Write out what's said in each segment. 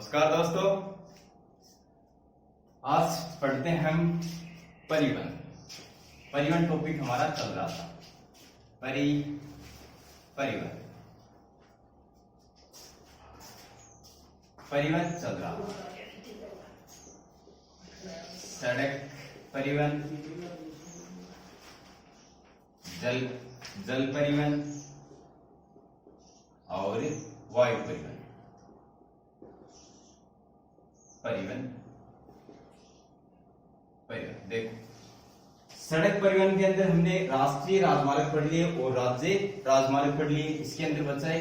नमस्कार दोस्तों, आज पढ़ते हैं हम परिवहन। परिवहन टॉपिक हमारा चल रहा था। परिवहन परिवहन चल रहा था। सड़क परिवहन, जल परिवहन और वायु परिवहन। परिवहन देखो, सड़क परिवहन के अंदर हमने राष्ट्रीय राजमार्ग पढ़ लिए और राज्य राजमार्ग पढ़ लिए। इसके अंदर बचा है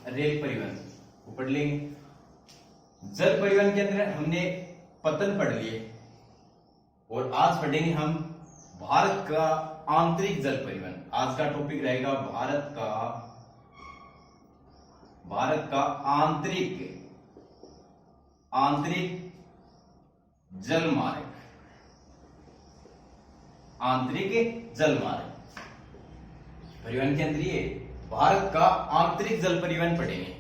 रेल परिवहन, वो पढ़ लेंगे। जल परिवहन के अंदर हमने पतन पढ़ लिए और आज पढ़ेंगे हम भारत का आंतरिक जल परिवहन। आज का टॉपिक रहेगा भारत का आंतरिक जल मार्ग। आंतरिक जल मार्ग परिवहन के अंदर ये भारत का आंतरिक जल परिवहन पढ़ेंगे।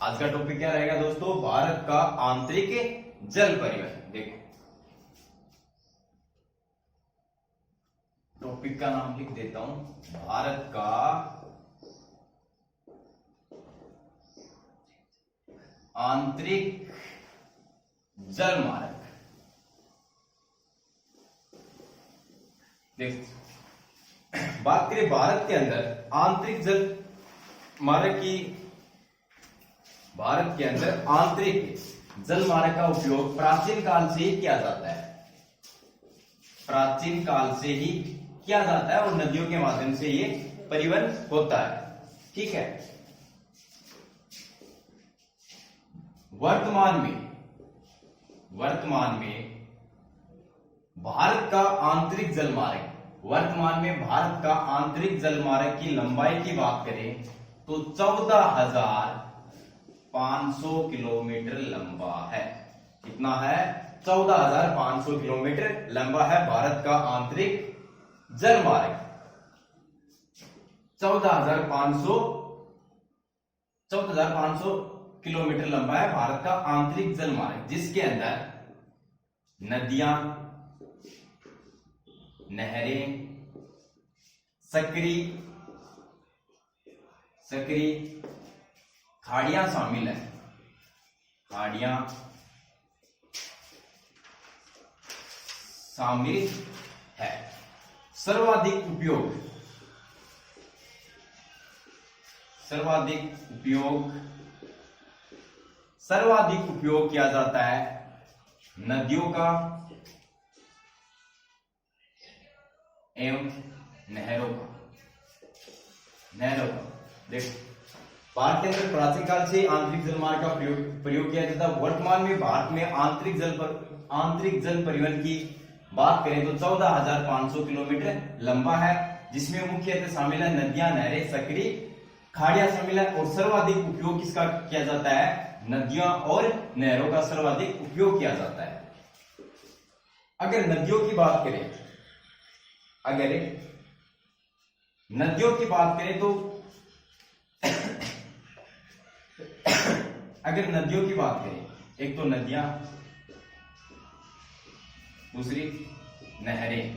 आज का टॉपिक क्या रहेगा दोस्तों? भारत का आंतरिक जल परिवहन। देखो, टॉपिक का नाम लिख देता हूं, भारत का आंतरिक जल मार्ग। देख, बात करें भारत के अंदर आंतरिक जल मार्ग की। भारत के अंदर आंतरिक जल मार्ग का उपयोग प्राचीन काल से ही किया जाता है। प्राचीन काल से ही किया जाता है और नदियों के माध्यम से ये परिवहन होता है। ठीक है। वर्तमान में भारत का आंतरिक जल मार्ग की लंबाई की बात करें तो 14,500 किलोमीटर लंबा है। कितना है? 14,500 किलोमीटर लंबा है भारत का आंतरिक जल मार्ग। 14,500 किलोमीटर लंबा है भारत का आंतरिक जल मार्ग, जिसके अंदर नदियां, नहरें, सकरी, खाड़ियां शामिल है। खाड़ियां शामिल है। सर्वाधिक उपयोग किया जाता है नदियों का एवं नहरों का। देखो, भारत के अंदर प्राचीन काल से आंतरिक जल मार्ग का प्रयोग किया जाता है। वर्तमान में भारत में आंतरिक जल परिवहन की बात करें तो 14,500 किलोमीटर लंबा है, जिसमें मुख्यतः शामिल है नदियां, नहरें, सकरी, खाड़ियां शामिल है। और सर्वाधिक उपयोग किसका किया जाता है? नदियों और नहरों का सर्वाधिक उपयोग किया जाता है। अगर नदियों की बात करें तो एक तो नदियां, दूसरी नहरें।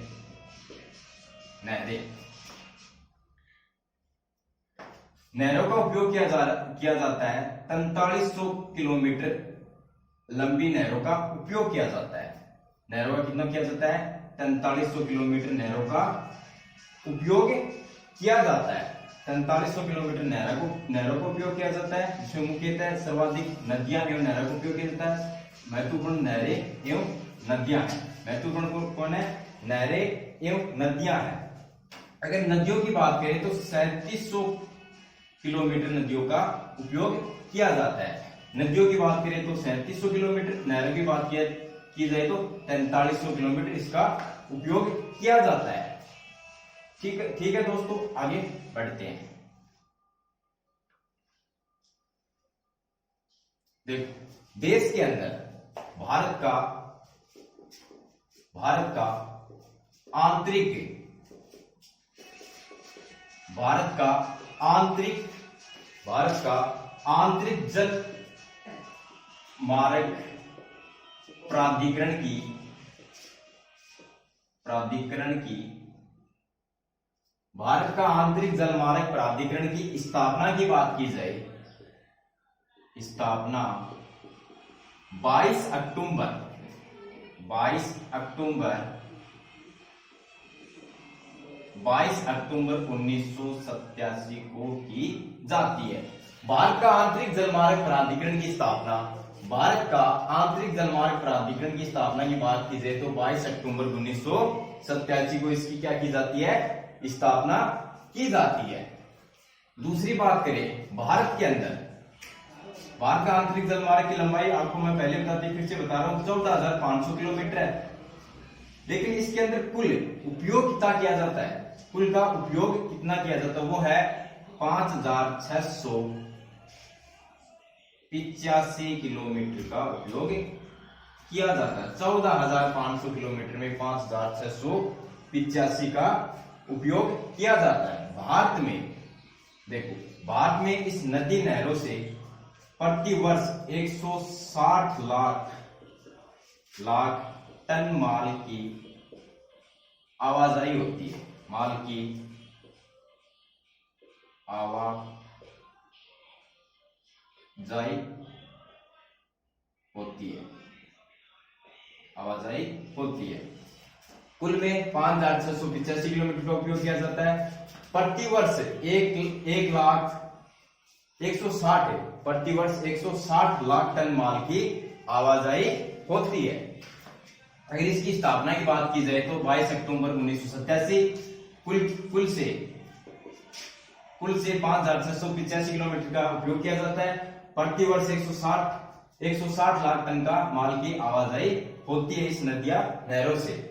नहरों का उपयोग किया जाता है 4300 किलोमीटर लंबी नहरों का उपयोग किया जाता है। नहरों का कितना किया जाता है? 4300 किलोमीटर नहरों का उपयोग किया जाता है। 4300 किलोमीटर नहरों का उपयोग किया जाता है, जिसमें मुख्यतः सर्वाधिक नदियां एवं नहरों का उपयोग किया जाता है। महत्वपूर्ण नहरें एवं नदियां हैं। महत्वपूर्ण कौन है? नहरें एवं नदियां हैं। अगर नदियों की बात करें तो 3700 किलोमीटर नदियों का उपयोग किया जाता है। नदियों की बात करें तो 3700 किलोमीटर, नहरों की बात की जाए तो 4300 किलोमीटर इसका उपयोग किया जाता है। ठीक है दोस्तों, आगे बढ़ते हैं। देखो, देश के अंदर भारत का आंतरिक जल मार्ग प्राधिकरण की भारत का आंतरिक जल मार्ग प्राधिकरण की स्थापना की बात की जाए, स्थापना 22 अक्टूबर 1987 को की जाती है। भारत का आंतरिक जलमार्ग प्राधिकरण की स्थापना, भारत का आंतरिक जलमार्ग प्राधिकरण की स्थापना की बात की जाए तो 22 अक्टूबर 1987 को इसकी क्या की जाती है, स्थापना की जाती है। दूसरी बात करें भारत के अंदर, भारत का आंतरिक जलमार्ग की लंबाई आपको मैं पहले बताती फिर से बता रहा हूं 14,500 किलोमीटर है। लेकिन इसके अंदर कुल उपयोग कितना किया जाता है, कुल का उपयोग कितना किया जाता है, वो है 5,685 किलोमीटर का उपयोग किया जाता है। 14,500 किलोमीटर में 5,685 का उपयोग किया जाता है। भारत में देखो, भारत में इस नदी नहरों से प्रति वर्ष 160 लाख टन माल की आवाजाही होती है, माल की आवाजाही होती है। कुल में 5,685 किलोमीटर का उपयोग किया जाता है। प्रति वर्ष 160 लाख टन माल की आवाजाही होती है। अगर इसकी स्थापना की बात की जाए तो 22 अक्टूबर 1987 कुल से 5,685 किलोमीटर का उपयोग किया जाता है। प्रति वर्ष 160 लाख टन का माल की आवाजाही होती है इस नदियां नहरों से।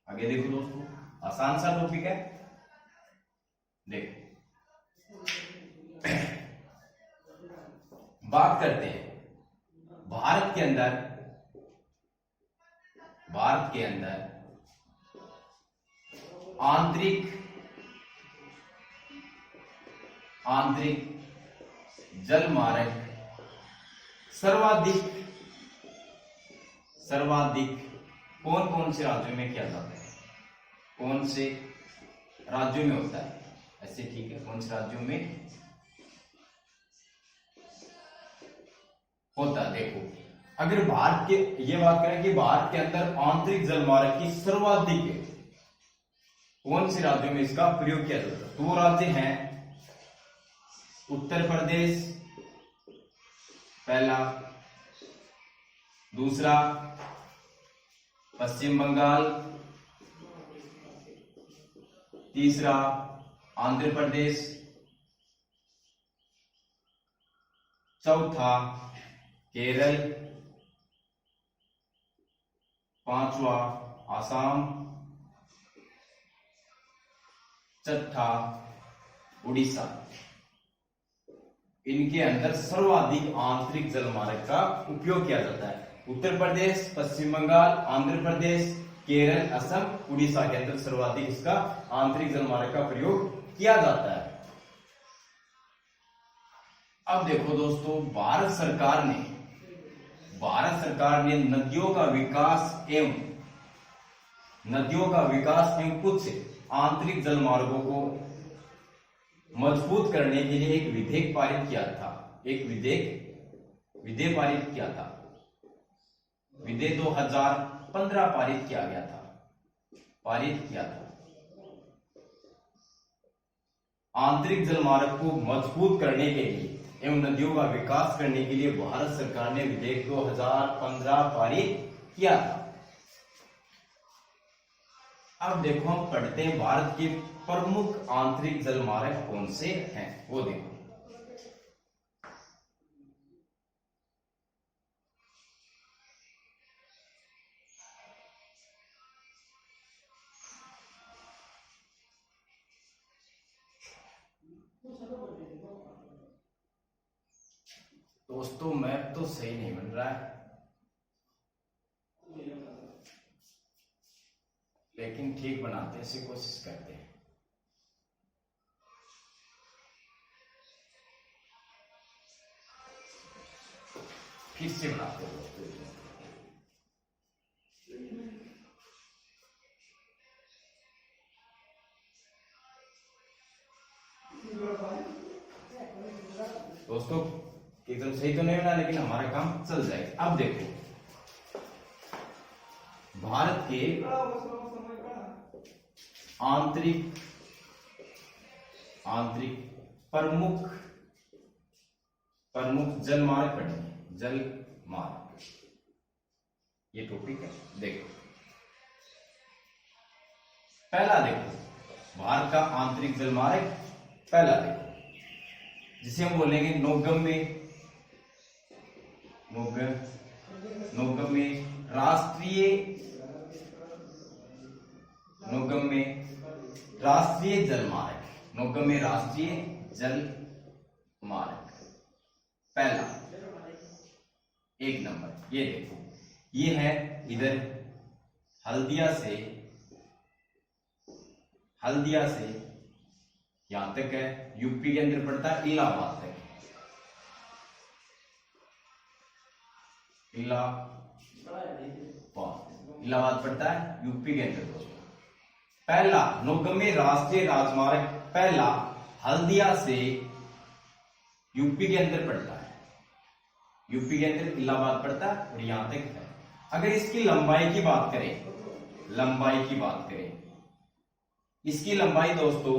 आगे देखो दोस्तों, आसान सा टॉपिक है, देखो बात करते हैं भारत के अंदर आंतरिक जल मार्ग सर्वाधिक कौन कौन से राज्यों में किया जाता है, कौन से राज्यों में होता है, ऐसे ठीक है, कौन से राज्यों में होता है। देखो, अगर भारत के ये बात करें कि भारत के अंदर आंतरिक जलमार्ग की सर्वाधिक कौन से राज्यों में इसका प्रयोग किया जाता है, तो वो राज्य हैं उत्तर प्रदेश पहला, दूसरा पश्चिम बंगाल, तीसरा आंध्र प्रदेश, चौथा केरल, पांचवा आसाम, छठा उड़ीसा। इनके अंदर सर्वाधिक आंतरिक जलमार्ग का उपयोग किया जाता है। उत्तर प्रदेश, पश्चिम बंगाल, आंध्र प्रदेश, केरल, असम, उड़ीसा के अंदर सर्वाधिक इसका आंतरिक जलमार्ग का प्रयोग किया जाता है। अब देखो दोस्तों, भारत सरकार ने नदियों का विकास एवं कुछ आंतरिक जलमार्गों को मजबूत करने के लिए एक विधेयक पारित किया था, विधेयक विधेयक 2015 पारित किया था। आंतरिक जलमार्ग को मजबूत करने के लिए एवं नदियों का विकास करने के लिए भारत सरकार ने विधेयक 2015 पारित किया था। अब देखो, हम पढ़ते हैं भारत के प्रमुख आंतरिक जलमार्ग कौन से हैं, वो देखो। दोस्तों, मैप तो सही नहीं बन रहा है, लेकिन ठीक बनाते ऐसी कोशिश करते हैं। फिर से बनाते हैं दोस्तों। दोस्तों एकदम सही तो नहीं बना, लेकिन हमारा काम चल जाएगा। अब देखो भारत के आंतरिक प्रमुख जलमार्ग पढ़ेंगे, जलमार्ग ये टॉपिक है। देखो पहला, देखो भारत का आंतरिक जलमार्ग पहला देखो, जिसे हम बोलेंगे नौगम्य राष्ट्रीय जलमार्ग पहला, एक नंबर। ये देखो, ये है इधर हल्दिया से यहां तक है, यूपी के अंदर पड़ता है, इलाहाबाद तक, इलाहाबाद पड़ता है यूपी के अंदर दोस्तों। पहला नौगम्य राष्ट्रीय राजमार्ग पहला हल्दिया से यूपी के अंदर पड़ता है, यूपी के अंदर इलाहाबाद पड़ता है और यहां तक है। अगर इसकी लंबाई की बात करें, इसकी लंबाई दोस्तों,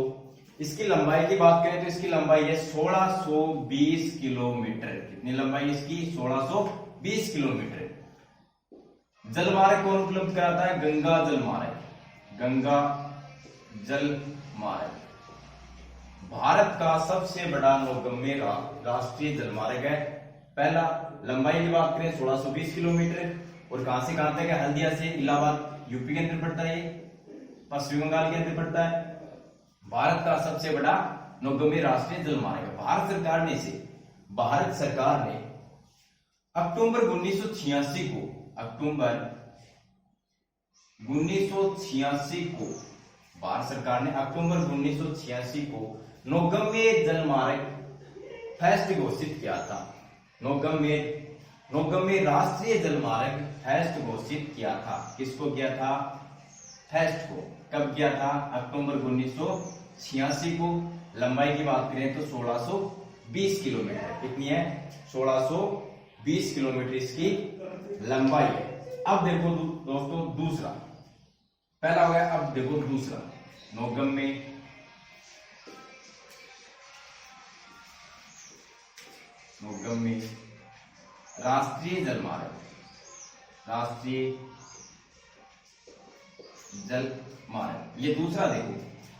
इसकी लंबाई की बात करें तो इसकी लंबाई है 1620 किलोमीटर। कितनी लंबाई इसकी? 1620 किलोमीटर। जलमार्ग कौन उपलब्ध कराता है? गंगा जलमार्ग भारत का सबसे बड़ा नौगम्य राष्ट्रीय जलमार्ग है। पहला, लंबाई की बात करें 1620 किलोमीटर, और कहां से कहां तक है? हल्दिया से इलाहाबाद, यूपी के अंदर पड़ता है, ये पश्चिम बंगाल के अंदर पड़ता है। भारत का सबसे बड़ा नौगम्य राष्ट्रीय जलमार्ग है। भारत सरकार ने अक्टूबर 1986 को भारत सरकार ने अक्टूबर 1986 को नौगम्य जलमार्ग फेस्ट घोषित किया था। नौगम्य राष्ट्रीय जलमार्ग फेस्ट घोषित किया था। किसको किया था? फेस्ट को। कब किया था? अक्टूबर 1986 को। लंबाई की बात करें तो 1620 किलोमीटर। कितनी है? 1620 किलोमीटर इसकी लंबाई है। अब देखो दोस्तों दूसरा, पहला हो गया, अब देखो दूसरा नौगम्य राष्ट्रीय जलमार्ग ये दूसरा देखो,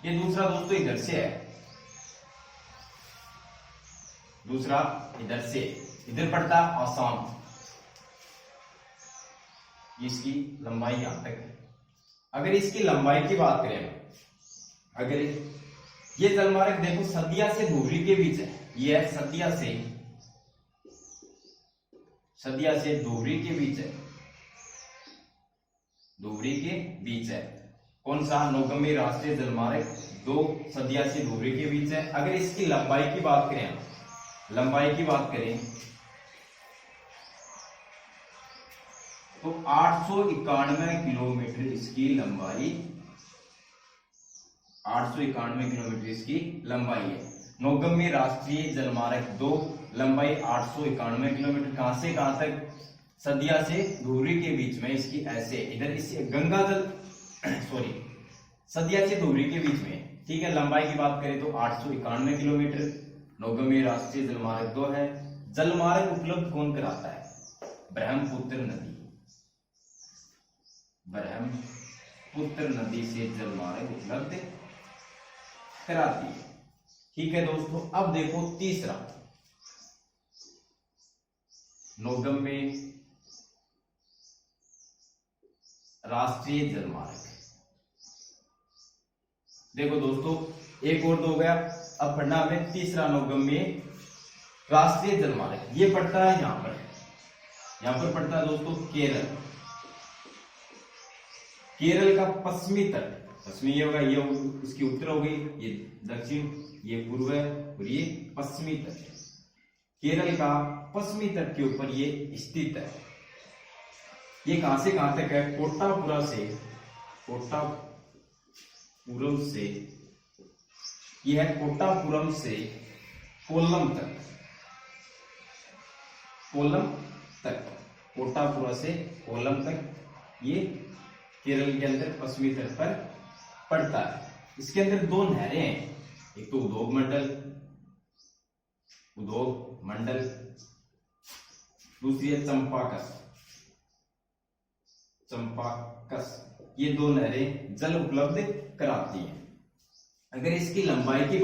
ये दूसरा दोस्तों इधर से है, दूसरा इधर पड़ता है आसाम। इसकी लंबाई यहां तक है। अगर इसकी लंबाई की बात करें, अगर ये जलमार्ग देखो सदिया से धुबरी के बीच है, ये है सदिया से धुबरी के बीच है, कौन सा? नौगम्य राष्ट्रीय जलमार्ग 2 सदिया से धुबरी के बीच है। अगर इसकी लंबाई की बात करें तो 891 किलोमीटर इसकी लंबाई, 891 किलोमीटर इसकी लंबाई है। नौगम्य राष्ट्रीय जलमार्ग 2 लंबाई 891 किलोमीटर। कहां से कहां तक? सदिया से धुबरी के बीच में इसकी ऐसे, इधर इसे सदिया से धुबरी के बीच में, ठीक है। लंबाई की बात करें तो 891 किलोमीटर नौगम्य राष्ट्रीय जलमार्ग 2 है। जलमार्ग उपलब्ध कौन कराता है? ब्रह्मपुत्र नदी से जलमार्ग उपलब्ध कराती है, ठीक है दोस्तों। अब देखो तीसरा नौगम्य राष्ट्रीय जलमार्ग। देखो दोस्तों एक और तो हो गया, अब पढ़ना हमें तीसरा नौगम्य राष्ट्रीय जलमार्ग। ये पड़ता है यहां पर पड़ता है दोस्तों केरल का पश्चिमी तट। पश्चिमी ये होगा, ये इसकी उत्तर हो गई, ये दक्षिण, ये पूर्व है और ये पश्चिमी तट। केरल का पश्चिमी तट के ऊपर ये स्थित है। ये कहां से कहां तक है? कोटापुरा से, कोटापुरम से, ये है कोटापुरम से कोल्लम तक, कोल्लम तक, कोटापुरा से कोल्लम तक ये केरल के अंदर पश्चिमी तट पर पड़ता है। इसके अंदर दो नहरें हैं, एक तो उद्योग मंडल, दूसरी है चंपाकस। ये दो नहरें जल उपलब्ध कराती हैं। अगर इसकी लंबाई की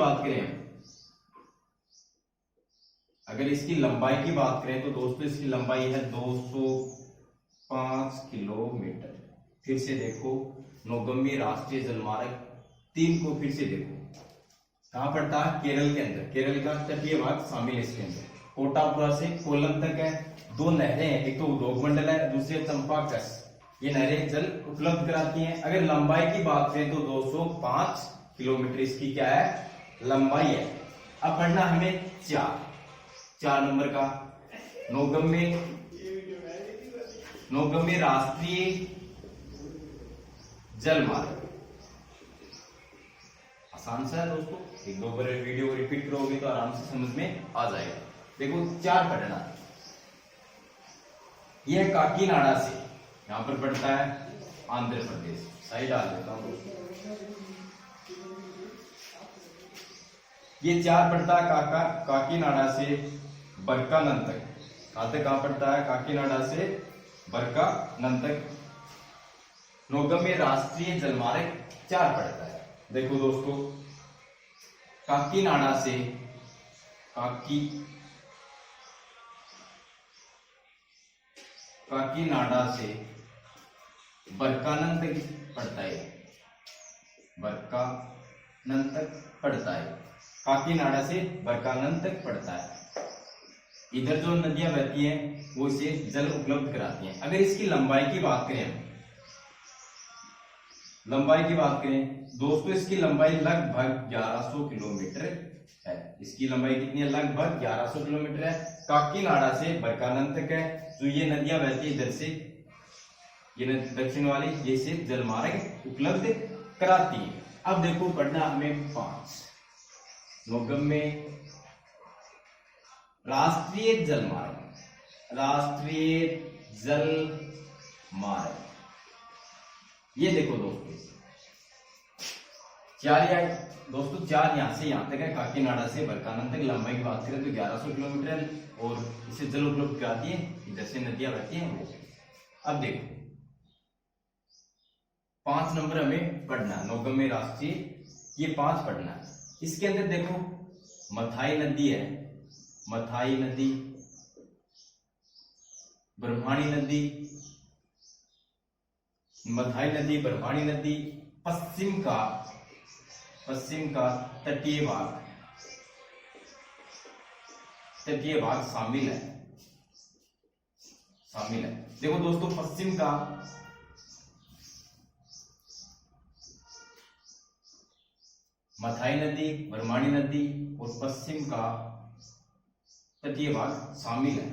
बात करें, तो दोस्तों इसकी लंबाई है 205 किलोमीटर। फिर से देखो, नौगम्य राष्ट्रीय जलमार्ग 3 को फिर से देखो, कहां पड़ता है? केरल के अंदर। केरल का तटीय भाग शामिल है इसके अंदर। कोटापुरा से कोल्लम तक है, दो नहरें हैं, एक तो उद्योग मंडल है, दूसरी चंपाकस। ये नहरें जल उपलब्ध कराती हैं। अगर लंबाई की बात करें तो 205 किलोमीटर इसकी क्या है? लंबाई है। अब पढ़ना हमें 4 नंबर का नौगम्य राष्ट्रीय जलमार्ग। आसान सा है दोस्तों, एक दो बार वीडियो रिपीट करोगे तो आराम से समझ में आ जाएगा। देखो 4 पढ़ना। यह काकीनाडा से, यहां पर पड़ता है आंध्र प्रदेश। साइड डाल देता हूं। ये 4 पड़ता है काकीनाडा से बरकानंद तक। कहां पड़ता है? काकीनाडा से बरकानंद तक नौगम्य राष्ट्रीय जलमार्ग 4 पड़ता है। देखो दोस्तों, काकीनाडा से बरकानंद तक पड़ता है, बरकानंद तक पड़ता है। काकीनाडा से बरकानंद तक पड़ता है। इधर जो नदियां बहती हैं वो इसे जल उपलब्ध कराती हैं। अगर इसकी लंबाई की बात करें दोस्तों, इसकी लंबाई लगभग 1100 किलोमीटर है। इसकी लंबाई कितनी है? लगभग 1100 किलोमीटर है। काकीनाडा से बरकानंद तक है। जो ये नदियां बहती है इधर से, ये दक्षिण वाली, ये से जलमार्ग उपलब्ध कराती है। अब देखो पढ़ना हमें 5 नौगम्य राष्ट्रीय जलमार्ग। ये देखो दोस्तों, 4 यहां से यहां तक है। काकीनाडा से बरकानंद तक लंबाई की बात करें तो 1100 किलोमीटर है और इसे जल उपलब्ध कराती है। इधर से नदियां बहती हैं वो। अब देखो 5 नंबर हमें पढ़ना, नौगम्य राष्ट्रीय, ये 5 पढ़ना है। इसके अंदर देखो मथाई नदी है, मथाई नदी, ब्रह्मणी नदी, मथाई नदी, ब्रह्मणी नदी, पश्चिम का तटीय भाग शामिल है। देखो दोस्तों, पश्चिम का मथाई नदी, ब्रह्मणी नदी और पश्चिम का तटीय भाग शामिल है।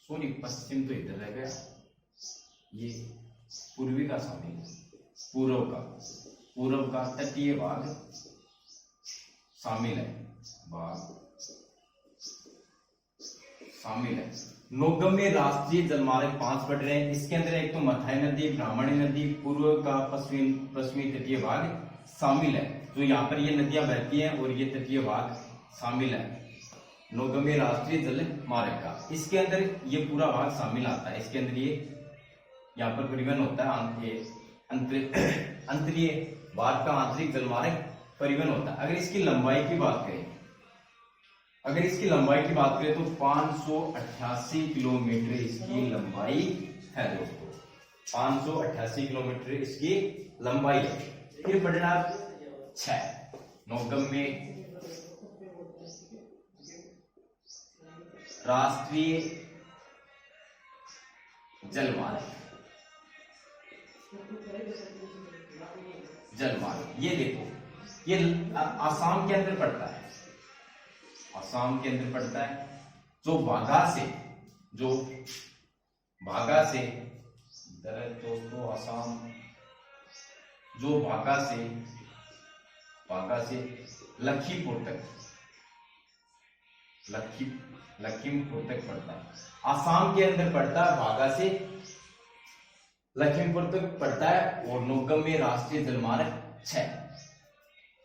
सॉरी, पश्चिम तो इधर रह गया, ये पूर्वी का शामिल है। पूर्व का तटीय भाग शामिल है। नौगम्य राष्ट्रीय जलमार्ग 5 पढ़ रहे हैं। इसके अंदर एक तो मथाई नदी, ब्राह्मणी नदी, पूर्व का पश्चिमी तटीय भाग शामिल है। जो यहाँ पर ये नदियां बहती हैं और ये तटीय भाग शामिल है नौगम्य राष्ट्रीय जल मार्ग का। इसके अंदर ये पूरा भाग शामिल आता है। इसके अंदर ये यहाँ पर परिवहन होता है, अंतरीय भाग का आंतरिक जलमार्ग परिवहन होता है। अगर इसकी लंबाई की बात करें तो 588 किलोमीटर इसकी लंबाई है दोस्तों। 588 किलोमीटर इसकी लंबाई है। फिर पढ़ना 6 नौगम्य राष्ट्रीय जलमार्ग। ये देखो, ये आसाम के अंदर पड़ता है। असम के अंदर पड़ता है। जो बागा से दोस्तों असम, जो बागा से लखीमपुर तक पड़ता है। असम के अंदर पड़ता है, बागा से लखीमपुर तक पड़ता है और 9वें राष्ट्रीय जलमार्ग 6।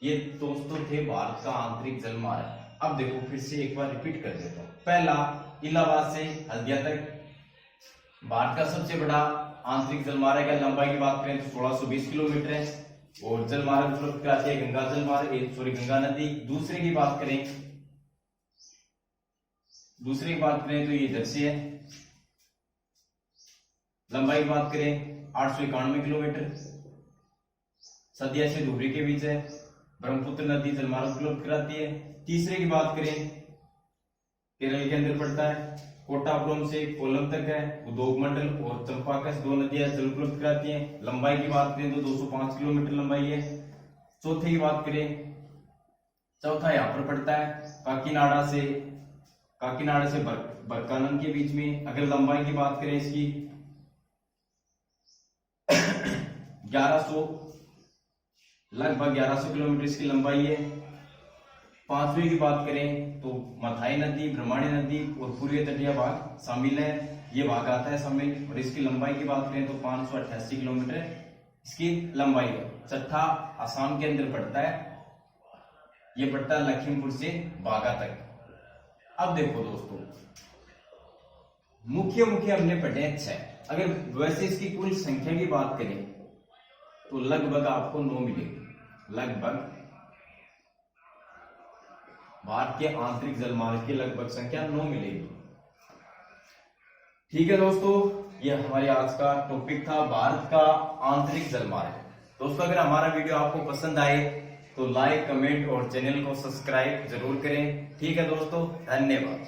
ये दोस्तों थे भारत का आंतरिक जलमार्ग। अब देखो फिर से एक बार रिपीट कर देता हूं। पहला, इलाहाबाद से हल्दिया तक भारत का सबसे बड़ा आंतरिक जलमार्ग है। लंबाई की बात करें तो 1620 किलोमीटर है और जलमार्ग उपलब्ध कराती है गंगा नदी। दूसरे की बात करें तो ये इधर से है। लंबाई की बात करें 891 किलोमीटर, सदिया से धुबरी के बीच है। ब्रह्मपुत्र नदी जलमार्ग उपलब्ध कराती है। तीसरे की बात करें, केरल के अंदर पड़ता है, कोटापुरम से कोल्लम तक है। उद्योग मंडल और चंपाका से 2 नदियां जल उपलब्ध कराती हैं। लंबाई की बात करें तो 205 किलोमीटर लंबाई है। चौथे की बात करें, चौथा यहां पर पड़ता है काकीनाडा से बरकानम के बीच में। अगर लंबाई की बात करें इसकी 1100 किलोमीटर इसकी लंबाई है। पांचवी की बात करें तो मथाई नदी, ब्रह्मणी नदी और पूर्वी तटीय भाग शामिल है। ये भाग आता है शामिल। और इसकी लंबाई की बात करें तो 588 किलोमीटर इसकी लंबाई है। छठा, असम के अंदर पड़ता है, ये पड़ता है लखीमपुर से बागा तक। अब देखो दोस्तों, मुख्य हमने पढ़े 6। अगर वैसे इसकी कुल संख्या की बात करें तो लगभग आपको 9 मिलेगी। लगभग भारत के आंतरिक जलमार्ग की लगभग संख्या 9 मिलेगी। ठीक है दोस्तों, ये हमारे आज का टॉपिक था, भारत का आंतरिक जलमार्ग। दोस्तों अगर हमारा वीडियो आपको पसंद आए तो लाइक, कमेंट और चैनल को सब्सक्राइब जरूर करें। ठीक है दोस्तों, धन्यवाद।